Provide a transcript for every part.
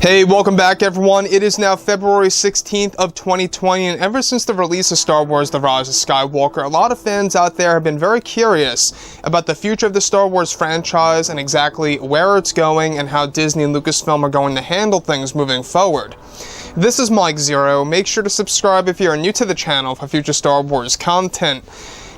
Hey, welcome back everyone. It is now February 16th of 2020, and ever since the release of Star Wars The Rise of Skywalker, a lot of fans out there have been very curious about the future of the Star Wars franchise and exactly where it's going and how Disney and Lucasfilm are going to handle things moving forward. This is Mike Zero. Make sure to subscribe if you are new to the channel for future Star Wars content.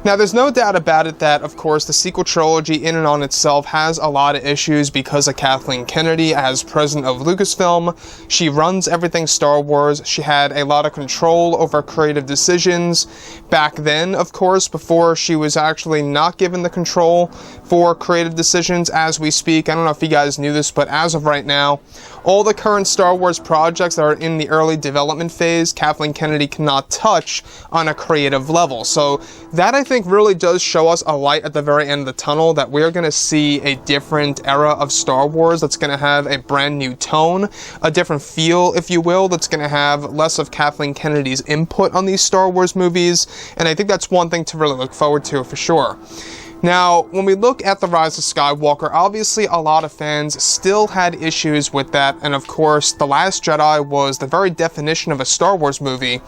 Now, there's no doubt about it that, of course, the sequel trilogy in and on itself has a lot of issues because of Kathleen Kennedy as president of Lucasfilm. She runs everything Star Wars. She had a lot of control over creative decisions back then, of course, before she was actually not given the control for creative decisions as we speak. I don't know if you guys knew this, but as of right now, all the current Star Wars projects that are in the early development phase, Kathleen Kennedy cannot touch on a creative level. So that, I think, really does show us a light at the very end of the tunnel, that we're going to see a different era of Star Wars that's going to have a brand new tone, a different feel, if you will, that's going to have less of Kathleen Kennedy's input on these Star Wars movies, and I think that's one thing to really look forward to for sure. Now, when we look at The Rise of Skywalker, obviously a lot of fans still had issues with that, and of course, The Last Jedi was the very definition of a Star Wars movie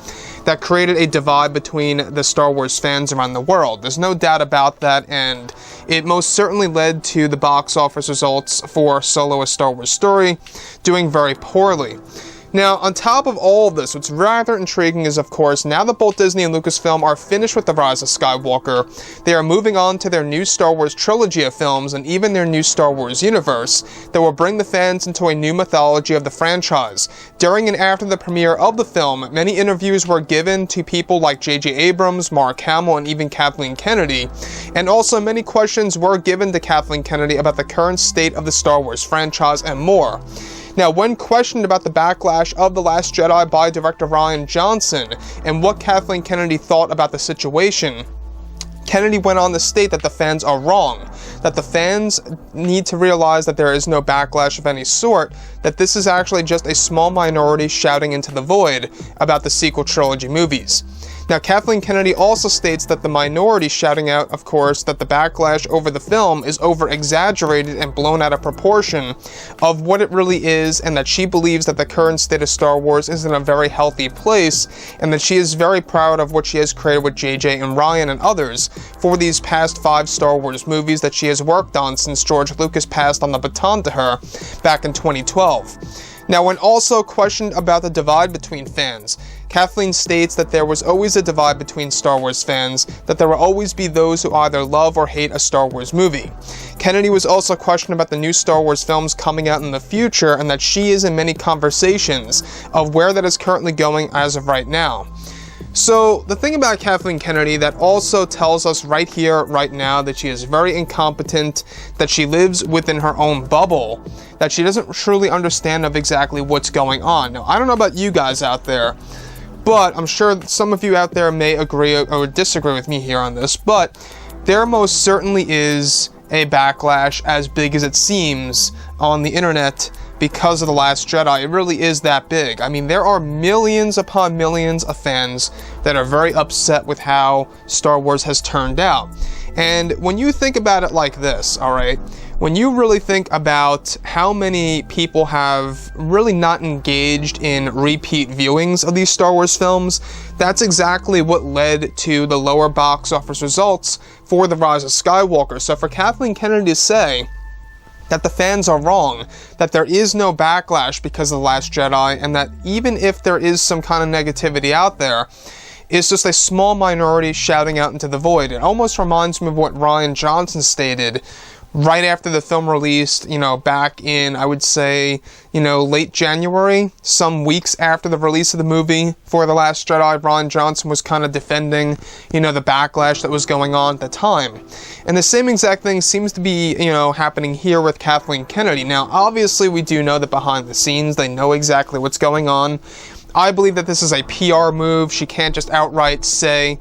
that created a divide between the Star Wars fans around the world. There's no doubt about that, and it most certainly led to the box office results for Solo: A Star Wars Story doing very poorly. Now, on top of all of this, what's rather intriguing is, of course, now that both Disney and Lucasfilm are finished with The Rise of Skywalker, they are moving on to their new Star Wars trilogy of films and even their new Star Wars universe that will bring the fans into a new mythology of the franchise. During and after the premiere of the film, many interviews were given to people like J.J. Abrams, Mark Hamill, and even Kathleen Kennedy, and also many questions were given to Kathleen Kennedy about the current state of the Star Wars franchise and more. Now, when questioned about the backlash of The Last Jedi by director Rian Johnson and what Kathleen Kennedy thought about the situation, Kennedy went on to state that the fans are wrong, that the fans need to realize that there is no backlash of any sort, that this is actually just a small minority shouting into the void about the sequel trilogy movies. Now, Kathleen Kennedy also states that the minority shouting out, of course, that the backlash over the film is over-exaggerated and blown out of proportion of what it really is, and that she believes that the current state of Star Wars is in a very healthy place, and that she is very proud of what she has created with JJ and Ryan and others for these past 5 Star Wars movies that she has worked on since George Lucas passed on the baton to her back in 2012. Now, when also questioned about the divide between fans, Kathleen states that there was always a divide between Star Wars fans, that there will always be those who either love or hate a Star Wars movie. Kennedy was also questioned about the new Star Wars films coming out in the future, and that she is in many conversations of where that is currently going as of right now. So, the thing about Kathleen Kennedy that also tells us right here, right now, that she is very incompetent, that she lives within her own bubble, that she doesn't truly understand of exactly what's going on. Now, I don't know about you guys out there, but I'm sure some of you out there may agree or disagree with me here on this, but there most certainly is a backlash as big as it seems on the internet because of The Last Jedi. It really is that big. I mean, there are millions upon millions of fans that are very upset with how Star Wars has turned out. And when you think about it like this, alright, when you really think about how many people have really not engaged in repeat viewings of these Star Wars films, that's exactly what led to the lower box office results for The Rise of Skywalker. So for Kathleen Kennedy to say that the fans are wrong, that there is no backlash because of The Last Jedi, and that even if there is some kind of negativity out there, it's just a small minority shouting out into the void. It almost reminds me of what Rian Johnson stated right after the film released, back in, I would say, late January, some weeks after the release of the movie for The Last Jedi. Rian Johnson was kind of defending, the backlash that was going on at the time. And the same exact thing seems to be, happening here with Kathleen Kennedy. Now, obviously, we do know that behind the scenes, they know exactly what's going on. I believe that this is a PR move. She can't just outright say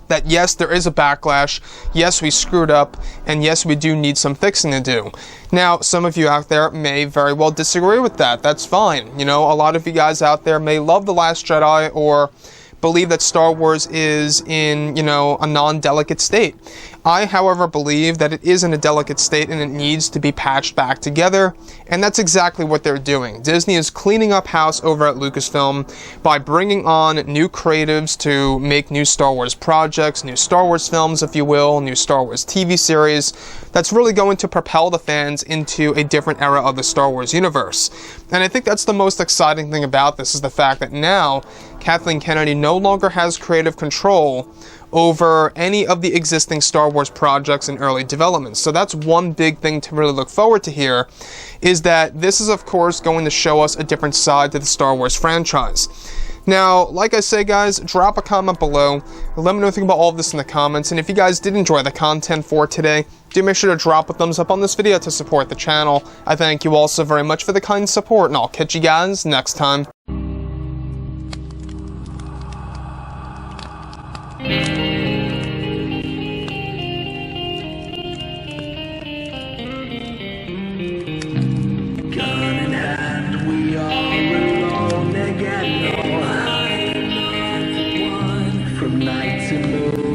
that yes, there is a backlash, yes, we screwed up, and yes, we do need some fixing to do. Now, some of you out there may very well disagree with that. That's fine. A lot of you guys out there may love The Last Jedi or believe that Star Wars is in, a non-delicate state. I, however, believe that it is in a delicate state and it needs to be patched back together, and that's exactly what they're doing. Disney is cleaning up house over at Lucasfilm by bringing on new creatives to make new Star Wars projects, new Star Wars films, if you will, new Star Wars TV series. That's really going to propel the fans into a different era of the Star Wars universe. And I think that's the most exciting thing about this, is the fact that now Kathleen Kennedy no longer has creative control over any of the existing Star Wars projects in early development. So that's one big thing to really look forward to here, is that this is of course going to show us a different side to the Star Wars franchise. Now, like I say, guys, drop a comment below. Let me know what you think about all of this in the comments. And if you guys did enjoy the content for today, do make sure to drop a thumbs up on this video to support the channel. I thank you all so very much for the kind support, and I'll catch you guys next time. Gun in hand, we are alone again. No, I'm not the one from night to moon.